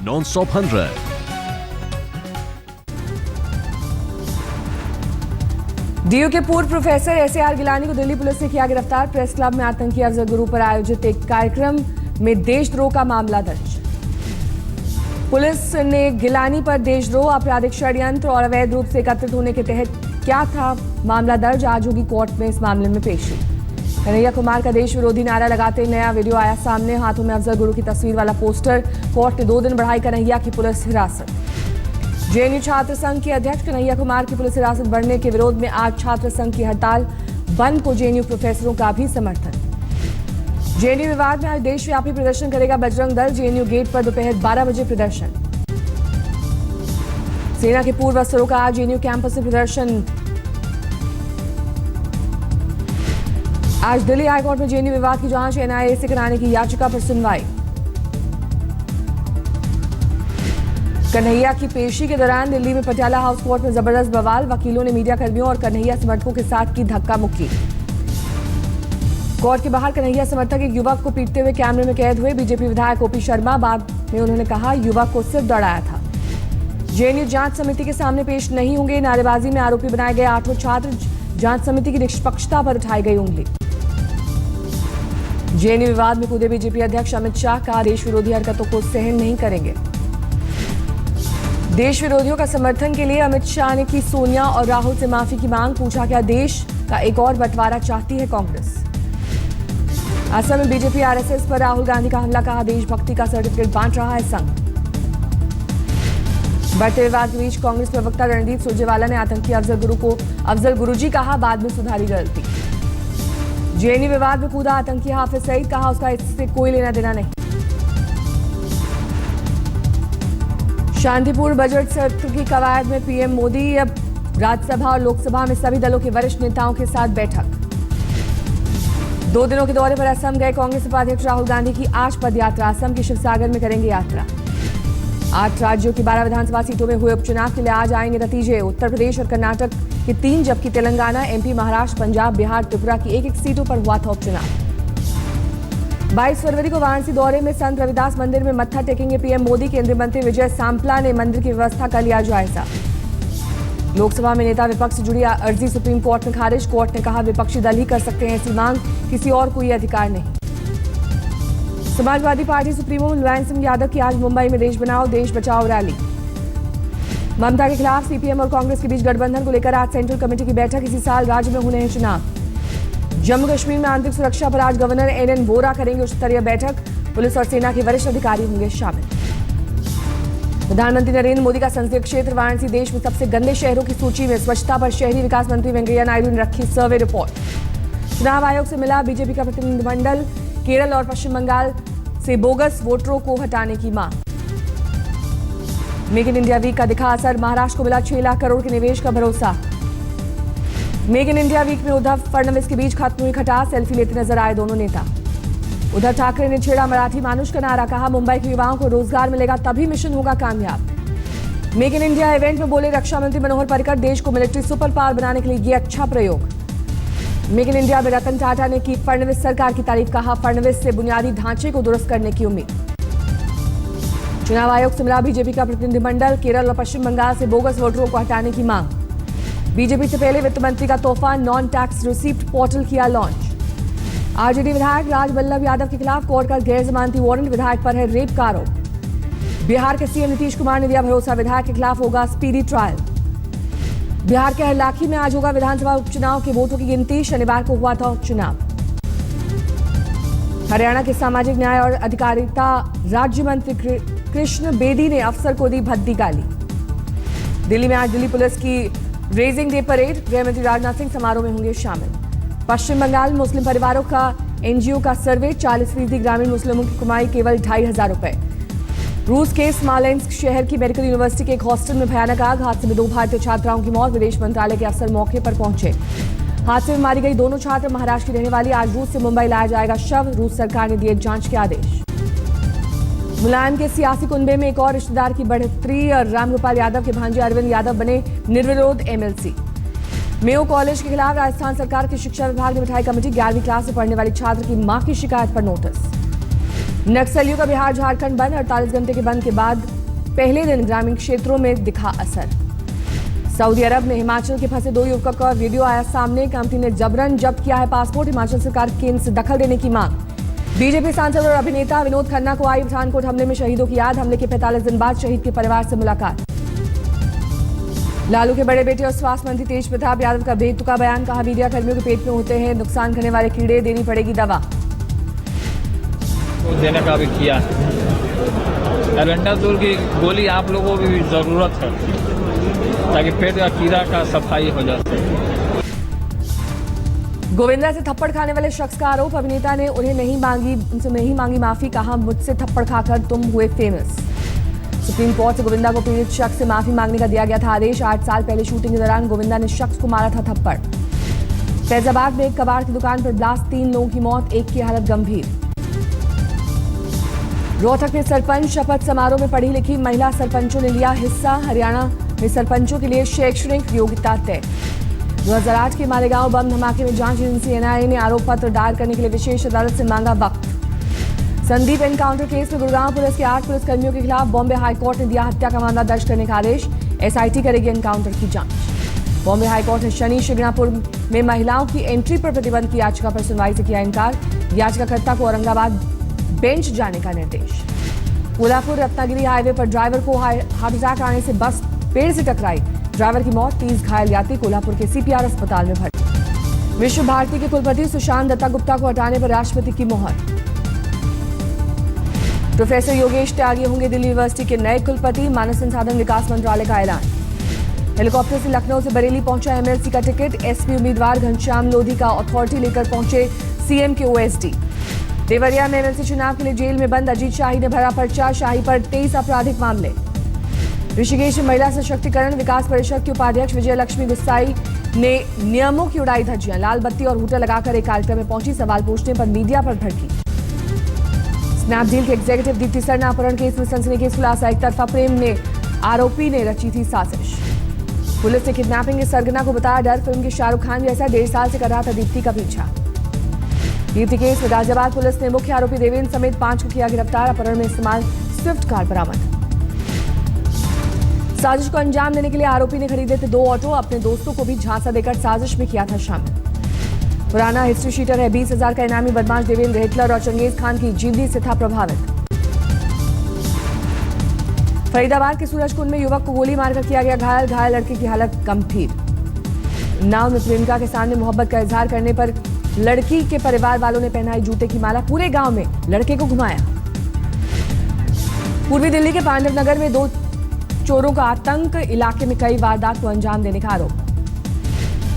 Non-stop 100। DU के पूर्व professor SAR Gilani को दिल्ली पुलिस ने किया गिरफ्तार। प्रेस क्लब में आतंकी अफजल गुरु पर आयोजित एक कार्यक्रम में देशद्रोह का मामला दर्ज। पुलिस ने गिलानी पर देशद्रोह, आपराधिक षड्यंत्र और अवैध रूप से एकत्रित होने के तहत क्या था मामला दर्ज। आज होगी कोर्ट में इस मामले में पेशी। कन्हैया कुमार का देश विरोधी नारा लगाते नया वीडियो आया सामने। हाथों में अफजल गुरु की तस्वीर वाला पोस्टर। कोर्ट ने 2 दिन बढ़ाई कन्हैया की पुलिस हिरासत। जेएनयू छात्र संघ के अध्यक्ष कन्हैया कुमार की पुलिस हिरासत बढ़ने के विरोध में आज छात्र संघ की हड़ताल। बंद को जेएनयू प्रोफेसरों का भी समर्थन। जेएनयू विवाद में आज देशव्यापी प्रदर्शन करेगा बजरंग दल। जेएनयू गेट पर दोपहर 12 बजे प्रदर्शन। सेना के पूर्व अफसरों का आज जेएनयू कैंपस में प्रदर्शन। आज दिल्ली हाईकोर्ट में जेएनयू विवाद की जांच एनआईए से कराने की याचिका पर सुनवाई। कन्हैया की पेशी के दौरान दिल्ली में पटियाला हाउस कोर्ट में जबरदस्त बवाल। वकीलों ने मीडिया कर्मियों और कन्हैया समर्थकों के साथ की धक्का मुक्की। कोर्ट के बाहर कन्हैया समर्थक एक युवक को पीटते हुए कैमरे में कैद हुए। बीजेपी विधायक ओपी शर्मा बाद में उन्होंने कहा युवक को सिर्फ दौड़ाया था। जेएनयू जांच समिति के सामने पेश नहीं होंगे। नारेबाजी में आरोपी बनाए गए 8 छात्र। जांच समिति की निष्पक्षता पर उठाई गई उंगली। जेएनयू विवाद में कूदे बीजेपी अध्यक्ष अमित शाह का देश विरोधी हरकतों को सहन नहीं करेंगे। देश विरोधियों का समर्थन के लिए अमित शाह ने की सोनिया और राहुल से माफी की मांग। पूछा क्या देश का एक और बंटवारा चाहती है कांग्रेस। असम में बीजेपी आरएसएस पर राहुल गांधी का हमला। कहा देशभक्ति का सर्टिफिकेट बांट रहा है संघ। बढ़ते विवाद के बीच कांग्रेस प्रवक्ता रणदीप सुरजेवाला ने आतंकी अफजल गुरुजी कहा बाद में सुधारी गलती। जेएनयू विवाद में कूदा आतंकी हाफिज सईद। कहा उसका इससे कोई लेना देना नहीं। शांतिपूर्ण बजट सत्र की कवायद में पीएम मोदी। अब राज्यसभा और लोकसभा में सभी दलों के वरिष्ठ नेताओं के साथ बैठक। 2 दिनों के दौरे पर असम गए कांग्रेस उपाध्यक्ष राहुल गांधी की आज पदयात्रा। असम के शिवसागर में करेंगे यात्रा। 8 राज्यों की 12 विधानसभा सीटों में हुए उपचुनाव के लिए आज आएंगे नतीजे। उत्तर प्रदेश और कर्नाटक के 3 जबकि तेलंगाना, एमपी, महाराष्ट्र, पंजाब, बिहार, त्रिपुरा की 1-1 सीटों पर हुआ था उपचुनाव। 22 फरवरी को वाराणसी दौरे में संत रविदास मंदिर में मत्था टेकेंगे पीएम मोदी। केंद्रीय मंत्री विजय सांपला ने मंदिर की व्यवस्था का लिया जायजा। लोकसभा में नेता विपक्ष से जुड़ी अर्जी सुप्रीम कोर्ट में खारिज। कोर्ट ने कहा विपक्षी दल ही कर सकते हैं ऐसी मांग, किसी और को यह अधिकार नहीं। समाजवादी पार्टी सुप्रीमो मुलायम सिंह यादव की आज मुंबई में देश बनाओ देश बचाओ रैली। ममता के खिलाफ सीपीएम और कांग्रेस के बीच गठबंधन को लेकर आज सेंट्रल कमेटी की बैठक। इसी साल राज्य में होने हैं चुनाव। जम्मू कश्मीर में आंतरिक सुरक्षा पर आज गवर्नर एनएन वोरा करेंगे उच्च स्तरीय बैठक। पुलिस और सेना के वरिष्ठ अधिकारी होंगे शामिल। प्रधानमंत्री नरेंद्र मोदी का संसदीय क्षेत्र वाराणसी देश में सबसे गंदे शहरों की सूची में। स्वच्छता पर शहरी विकास मंत्री वेंकैया नायडू ने रखी सर्वे रिपोर्ट। चुनाव आयोग से मिला बीजेपी का प्रतिनिधिमंडल। केरल और पश्चिम बंगाल से बोगस वोटरों को हटाने की मांग। मेक इन इंडिया वीक का दिखा असर। महाराष्ट्र को मिला 6 लाख करोड़ के निवेश का भरोसा। मेक इन इंडिया वीक में उद्धव फडणवीस के बीच खत्म हुई खटास। सेल्फी लेते नजर आए दोनों नेता। उद्धव ठाकरे ने छेड़ा मराठी मानुष का नारा। कहा मुंबई के युवाओं को रोजगार मिलेगा तभी मिशन होगा कामयाब। मेक इन इंडिया इवेंट में बोले रक्षा मंत्री मनोहर पर्रिकर देश को मिलिट्री सुपर पावर बनाने के लिए ये अच्छा प्रयोग। मेक इन इंडिया में रतन टाटा ने की फडणवीस सरकार की तारीफ। कहा फडणवीस से बुनियादी ढांचे को दुरुस्त करने की उम्मीद। चुनाव आयोग से मिला बीजेपी का प्रतिनिधिमंडल। केरल और पश्चिम बंगाल से बोगस वोटरों को हटाने की मांग। बीजेपी से पहले वित्त मंत्री का तोहफा नॉन टैक्स रिसीप्ट पोर्टल किया लॉन्च। आरजेडी विधायक राजबल्लभ यादव के खिलाफ कोर्ट का गैर जमानती वारंट। विधायक पर है रेप का आरोप। बिहार के सीएम नीतीश कुमार ने दिया भरोसा विधायक के खिलाफ होगा स्पीडी ट्रायल। बिहार के हरलाखी में आज होगा विधानसभा उपचुनाव के वोटों की गिनती। शनिवार को हुआ था उपचुनाव। हरियाणा के सामाजिक न्याय और अधिकारिता राज्य मंत्री कृष्ण बेदी ने अफसर को दी भद्दी गाली। दिल्ली में आज दिल्ली पुलिस की रेजिंग डे परेड। गृहमंत्री राजनाथ सिंह समारोह में होंगे शामिल। पश्चिम बंगाल में मुस्लिम परिवारों का एनजीओ का सर्वे। 40% ग्रामीण मुस्लिमों की कमाई केवल 2,500 रुपए। रूस के स्मोलेंस्क शहर की मेडिकल यूनिवर्सिटी के एक हॉस्टल में भयानक आग। हादसे में 2 भारतीय छात्राओं की मौत। विदेश मंत्रालय के अफसर मौके पर पहुंचे। हादसे में मारी गई दोनों छात्र महाराष्ट्र की रहने वाली। आज रूस से मुंबई लाया जाएगा शव। रूस सरकार ने दिए जांच के आदेश। मुलायम के सियासी कुनबे में एक और रिश्तेदार की बढ़ोतरी। रामगोपाल यादव के भांजे अरविंद यादव बने निर्विरोध एमएलसी। मेयो कॉलेज के खिलाफ राजस्थान सरकार के शिक्षा विभाग ने बिठाई कमेटी। 11वीं क्लास में पढ़ने वाली छात्र की मां की शिकायत पर नोटिस। नक्सलियों का बिहार झारखंड बंद, 48 घंटे के बंद के बाद पहले दिन ग्रामीण क्षेत्रों में दिखा असर। सऊदी अरब में हिमाचल के फंसे 2 युवकों का वीडियो आया सामने। कंपनी ने जबरन जब्त किया है पासपोर्ट। हिमाचल सरकार केंद्र से दखल देने की मांग। बीजेपी सांसद और अभिनेता विनोद खन्ना को आई पठानकोट हमले में शहीदों की याद। हमले के 45 दिन बाद शहीद के परिवार से मुलाकात। लालू के बड़े बेटे और स्वास्थ्य मंत्री तेज प्रताप यादव का बेतुका बयान। कहा मीडिया कर्मियों के पेट में होते हैं नुकसान करने वाले कीड़े, देनी पड़ेगी दवा। तो देने का भी किया है। एल्बेंडाजोल की गोली आप लोगों को भी जरूरत है ताकि पेट का कीड़ा का सफाई हो जाए। गोविंदा से थप्पड़ खाने वाले शख्स का आरोप। अभिनेता ने उनसे नहीं मांगी माफी। कहा मुझसे थप्पड़ खाकर तुम हुए फेमस। सुप्रीम कोर्ट से गोविंदा को पीड़ित शख्स से माफी मांगने का दिया गया था आदेश। 8 साल पहले शूटिंग के दौरान गोविंदा ने शख्स को मारा था थप्पड़। फैजाबाद में एक कबाड़ की दुकान पर ब्लास्ट, 3 लोगों की मौत, एक की हालत गंभीर। रोहतक में सरपंच शपथ समारोह में पढ़ी लिखी महिला सरपंचों ने लिया हिस्सा। हरियाणा में सरपंचों के लिए शैक्षणिक योग्यता तय। 2008 के मालेगांव बम धमाके में जांच एजेंसी एनआईए ने आरोप पत्र दायर करने के लिए विशेष अदालत से मांगा वक्त। संदीप एनकाउंटर केस में गुड़गांव पुलिस के 8 पुलिसकर्मियों के खिलाफ बॉम्बे हाईकोर्ट ने दिया हत्या का मामला दर्ज करने का आदेश। एसआईटी करेगी एनकाउंटर की जांच। बॉम्बे हाईकोर्ट ने शनि शिंगणापुर में महिलाओं की एंट्री पर प्रतिबंध की याचिका पर सुनवाई से किया इनकार। याचिकाकर्ता को औरंगाबाद बेंच जाने का निर्देश। कोल्हापुर रत्नागिरी हाईवे पर ड्राइवर को हार्ट अटैक आने से बस पेड़ से टकराई। ड्राइवर की मौत, 30 घायल यात्री कोल्हापुर के सीपीआर अस्पताल में भर्ती। विश्व भारती के कुलपति सुशांत दत्ता गुप्ता को हटाने पर राष्ट्रपति की मोहर। प्रोफेसर योगेश त्यागी होंगे दिल्ली यूनिवर्सिटी के नए कुलपति। मानव संसाधन विकास मंत्रालय का ऐलान। हेलीकॉप्टर से लखनऊ से बरेली पहुंचा एमएलसी का टिकट। एसपी उम्मीदवार घनश्याम लोधी का अथॉरिटी लेकर पहुंचे सीएम के ओएसडी। देवरिया में एमएलसी चुनाव के लिए जेल में बंद अजीत शाही ने भरा पर्चा। शाही पर 23 आपराधिक मामले। ऋषिकेश में महिला सशक्तिकरण विकास परिषद के उपाध्यक्ष विजय लक्ष्मी गुस्साई ने नियमों की उड़ाई धज्जियां। लाल बत्ती और हूटर लगाकर एक कार्यक्रम में पहुंची। सवाल पूछने पर मीडिया पर भड़की। स्नैपडील के एग्जीक्यूटिव दीप्ति सरना अपहरण केस में सनसनीखेज खुलासा। एक तरफा प्रेम ने आरोपी ने रची थी साजिश। पुलिस ने किडनैपिंग के सरगना को बताया डर। फिल्म के शाहरुख खान जैसा 1.5 साल से कर रहा था दीप्ति का पीछा। दीप्ति केस में गाजियाबाद पुलिस ने मुख्य आरोपी देवेंद्र समेत 5 को किया गिरफ्तार। अपहरण में इस्तेमाल स्विफ्ट कार बरामद। साजिश को अंजाम देने के लिए आरोपी ने खरीदे थे 2 ऑटो। अपने दोस्तों को भी झांसा देकर साजिश में किया था शामिल। पुराना हिस्ट्री शीटर है। 20,000 का इनामी बदमाश देवेंद्र हिटलर और चंगेज खान की जीवनी से था प्रभावित। फरीदाबाद के सूरजकुंड में युवक को गोली मारकर किया गया घायल। घायल लड़के की हालत गंभीर। नाव में प्रेमिका के सामने मोहब्बत का इजहार करने पर लड़की के परिवार वालों ने पहनाई जूते की माला। पूरे गांव में लड़के को घुमाया। पूर्वी दिल्ली के पांडव नगर में 2 चोरों का आतंक। इलाके में कई वारदात को अंजाम देने का आरोप।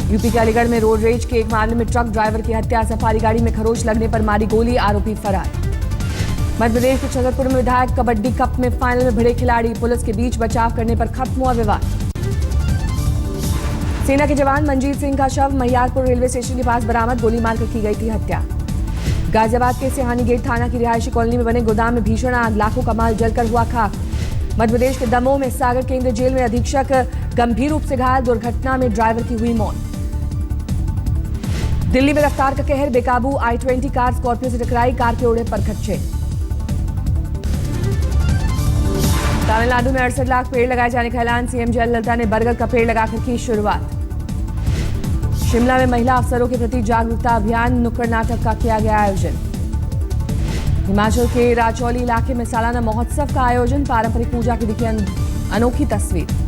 यूपी के अलीगढ़ में रोड रेज के एक मामले में ट्रक ड्राइवर की हत्या। सफारी गाड़ी में खरोच लगने पर मारी गोली, आरोपी फरार। मध्य प्रदेश के छतरपुर में विधायक कबड्डी कप में फाइनल में भिड़े खिलाड़ी। पुलिस के बीच बचाव करने पर खत्म हुआ विवाद। सेना के जवान मंजीत सिंह का शव महियारपुर रेलवे स्टेशन के पास बरामद। गोली मारकर की गई थी हत्या। गाजियाबाद के सिहानी गेट थाना की रिहायशी कॉलोनी में बने गोदाम में भीषण आग। लाखों का माल जलकर हुआ खाक। मध्य प्रदेश के दमोह में सागर केंद्रीय जेल में अधीक्षक गंभीर रूप से घायल। दुर्घटना में ड्राइवर की हुई मौत। दिल्ली में रफ्तार का कहर। बेकाबू i20 कार स्कॉर्पियो से टकराई। कार के उड़े परखच्चे। तमिलनाडु में 68 लाख पेड़ लगाए जाने का ऐलान। सीएम जयललिता ने बरगद का पेड़ लगाकर की शुरुआत। शिमला में महिला अफसरों के प्रति जागरूकता अभियान। नुक्कड़ नाटक का किया गया आयोजन। हिमाचल के राजौली इलाके में सालाना महोत्सव का आयोजन। पारंपरिक पूजा की दिखी अनोखी तस्वीर।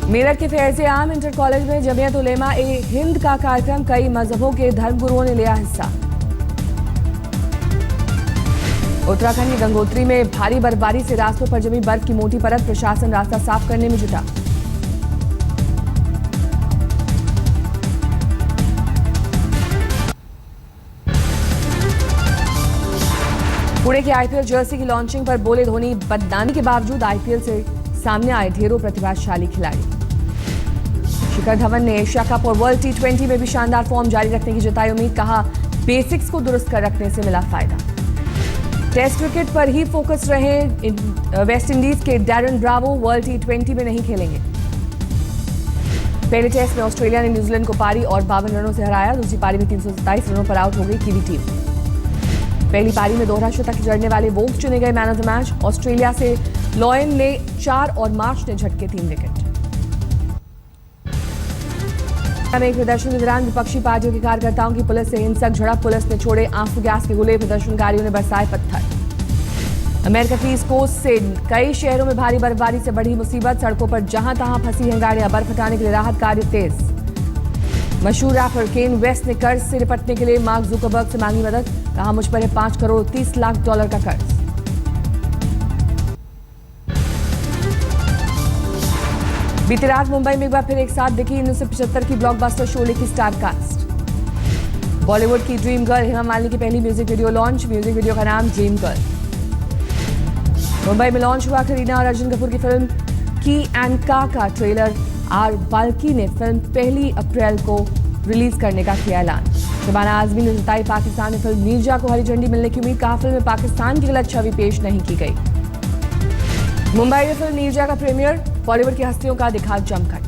मेरठ के फैज़े आम इंटर कॉलेज में जमीयत उलेमा ए हिंद का कार्यक्रम। कई मजहबों के धर्मगुरुओं ने लिया हिस्सा। उत्तराखंड की गंगोत्री में भारी बर्फबारी से रास्तों पर जमी बर्फ की मोटी परत। प्रशासन रास्ता साफ करने में जुटा। पुणे की आईपीएल जर्सी की लॉन्चिंग पर बोले धोनी, बदनामी के बावजूद आईपीएल से सामने आए ढेरों प्रतिभाशाली खिलाड़ी। शिखर धवन ने एशिया कप और वर्ल्ड T20 में भी शानदार फॉर्म जारी रखने की जताई उम्मीद। कहा बेसिक्स को दुरुस्त कर रखने से मिला फायदा। टेस्ट क्रिकेट पर ही फोकस रहे वेस्ट इंडीज के डैरन ब्रावो। वर्ल्ड T20 में नहीं खेलेंगे। पहले टेस्ट में ऑस्ट्रेलिया ने न्यूजीलैंड को पारी और 52 रनों से हराया। दूसरी पारी में 327 रनों पर आउट हो गई कीवी टीम। पहली पारी में दोहरा शतक जड़ने वाले वोग्स चुने गए man of the match. Australia से लॉयन ने 4 और मार्श ने झटके 3 विकेट। में एक प्रदर्शन के दौरान विपक्षी पार्टियों के कार्यकर्ताओं की पुलिस से हिंसक झड़प, पुलिस ने छोड़े आंसू गैस के गोले, प्रदर्शनकारियों ने बरसाए पत्थर। अमेरिका की ईस्ट कोस्ट से कई शहरों में भारी बर्फबारी से बढ़ी मुसीबत, सड़कों पर जहां तहां फंसी हैं गाड़ियां, बर्फ हटाने के लिए राहत कार्य तेज। मशहूर रैपर केन वेस्ट ने कर्ज से निपटने के लिए मार्क जुकरबर्ग से मांगी मदद, कहा मुझ पर है $5 करोड़ 30 लाख का कर्ज। बीती रात मुंबई में एक बार फिर एक साथ दिखी 1975 की ब्लॉकबस्टर शोले की स्टार कास्ट। बॉलीवुड की ड्रीम गर्ल हेमा मालिनी की पहली music video launch, music video का नाम ड्रीम गर्ल। मुंबई में लॉन्च हुआ करीना और अर्जुन कपूर की फिल्म की एंड का ट्रेलर। आर बाल्की ने फिल्म 1 अप्रैल को रिलीज करने का किया ऐलान। शबाना आजमी ने जताई पाकिस्तान में फिल्म नीरजा को हरी झंडी मिलने की उम्मीद, कहा फिल्म में पाकिस्तान की गलत छवि पेश नहीं की गई। मुंबई में फिल्म नीरजा का प्रीमियर, बॉलीवुड की हस्तियों का दिखा जमघट।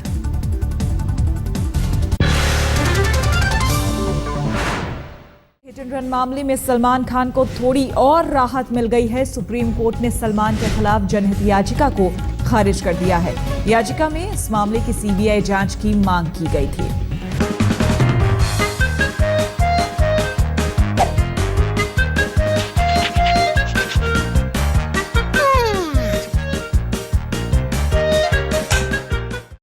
हिट एंड रन मामले में सलमान खान को थोड़ी और राहत मिल गई है। सुप्रीम कोर्ट ने सलमान के खिलाफ जनहित याचिका को खारिज कर दिया है। याचिका में इस मामले की सीबीआई जांच की मांग की गई थी।